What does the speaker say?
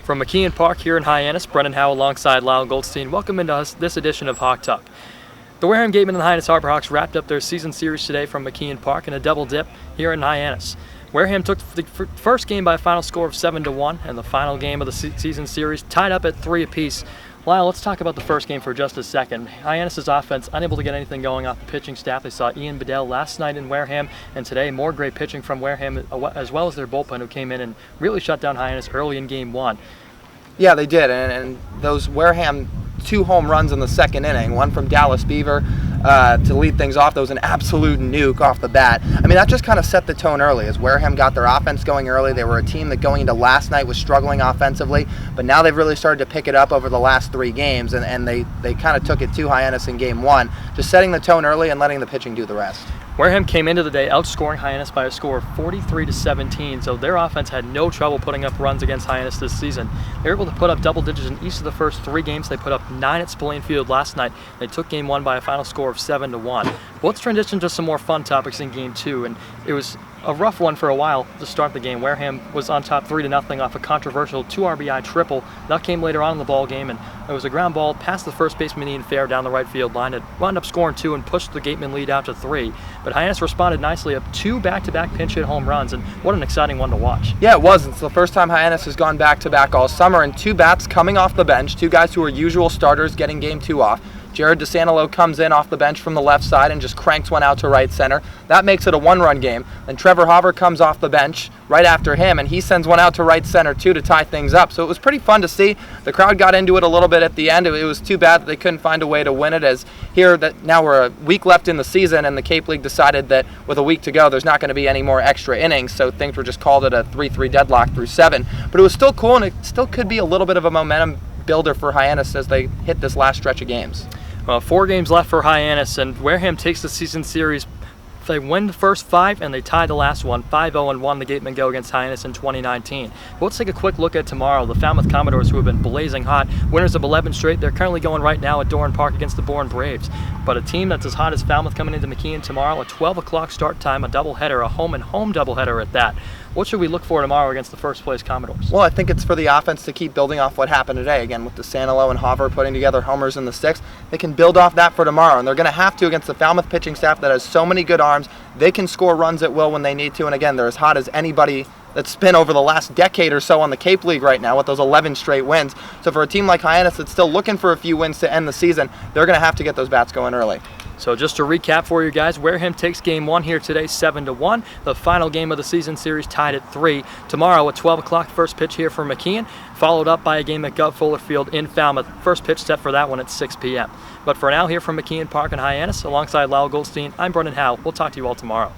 From McKeon Park here in Hyannis, Brendan Howe alongside Lyle, Goldstein. Welcome into this edition of Hawk Talk. The Wareham Gatemen and the Hyannis Harborhawks wrapped up their season series today from McKeon Park in a double dip here in Hyannis. Wareham took the first game by a final score of 7-1, and the final game of the season series tied up at 3 apiece. Lyle, let's talk about the first game for just a second. Hyannis' offense unable to get anything going off the pitching staff. They saw Ian Bedell last night in Wareham, and today more great pitching from Wareham, as well as their bullpen, who came in and really shut down Hyannis early in game one. Yeah, they did, and those Wareham 2 home runs in the second inning, one from Dallas Beaver to lead things off. That was an absolute nuke off the bat. I mean, that just kind of set the tone early as Wareham got their offense going early. They were a team that going into last night was struggling offensively, but now they've really started to pick it up over the last 3 games, and they kind of took it to Hyannis in game 1, just setting the tone early and letting the pitching do the rest. Wareham came into the day outscoring Hyannis by a score of 43-17, so their offense had no trouble putting up runs against Hyannis this season. They were able to put up double digits in each of the first 3 games. They put up 9 at Spillane Field last night. They took game 1 by a final score of 7-1. Let's transition to some more fun topics in game 2, and it was a rough one for a while to start the game. Wareham was on top 3-0 off a controversial 2 RBI triple. That came later on in the ball game, and it was a ground ball past the first baseman Ian Fair down the right field line. It wound up scoring 2 and pushed the Gatemen lead out to 3. But Hyannis responded nicely up 2 back-to-back pinch hit home runs, and what an exciting one to watch. Yeah, it was. It's the first time Hyannis has gone back-to-back all summer, and 2 bats coming off the bench, 2 guys who are usual starters getting game 2 off. Jared DeSantillo comes in off the bench from the left side and just cranks one out to right center. That makes it a 1-run game. Then Trevor Howe comes off the bench right after him, and he sends one out to right center too to tie things up. So it was pretty fun to see. The crowd got into it a little bit at the end. It was too bad that they couldn't find a way to win it, as here that now we're a week left in the season, and the Cape League decided that with a week to go, there's not going to be any more extra innings. So things were just called at a 3-3 deadlock through 7. But it was still cool, and it still could be a little bit of a momentum builder for Hyannis as they hit this last stretch of games. Well, 4 games left for Hyannis, and Wareham takes the season series. They win the first 5, and they tie the last one. 5-0-1, the Gatemen go against Hyannis in 2019. But let's take a quick look at tomorrow. The Falmouth Commodores, who have been blazing hot, winners of 11 straight. They're currently going right now at Doran Park against the Bourne Braves. But a team that's as hot as Falmouth coming into McKeon tomorrow, a 12 o'clock start time, a doubleheader, a home-and-home doubleheader at that. What should we look for tomorrow against the first-place Commodores? Well, I think it's for the offense to keep building off what happened today. Again, with DeSantillo and Howe putting together homers in the 6th, they can build off that for tomorrow. And they're going to have to against the Falmouth pitching staff that has so many good arms. They can score runs at will when they need to. And again, they're as hot as anybody that's been over the last decade or so on the Cape League right now with those 11 straight wins. So for a team like Hyannis that's still looking for a few wins to end the season, they're going to have to get those bats going early. So just to recap for you guys, Wareham takes game 1 here today, 7-1. The final game of the season series tied at 3. Tomorrow at 12 o'clock, first pitch here for McKeon, followed up by a game at Gov Fuller Field in Falmouth. First pitch set for that one at 6 p.m. But for now, here from McKeon Park in Hyannis, alongside Lyle Goldstein, I'm Brendan Howe. We'll talk to you all tomorrow.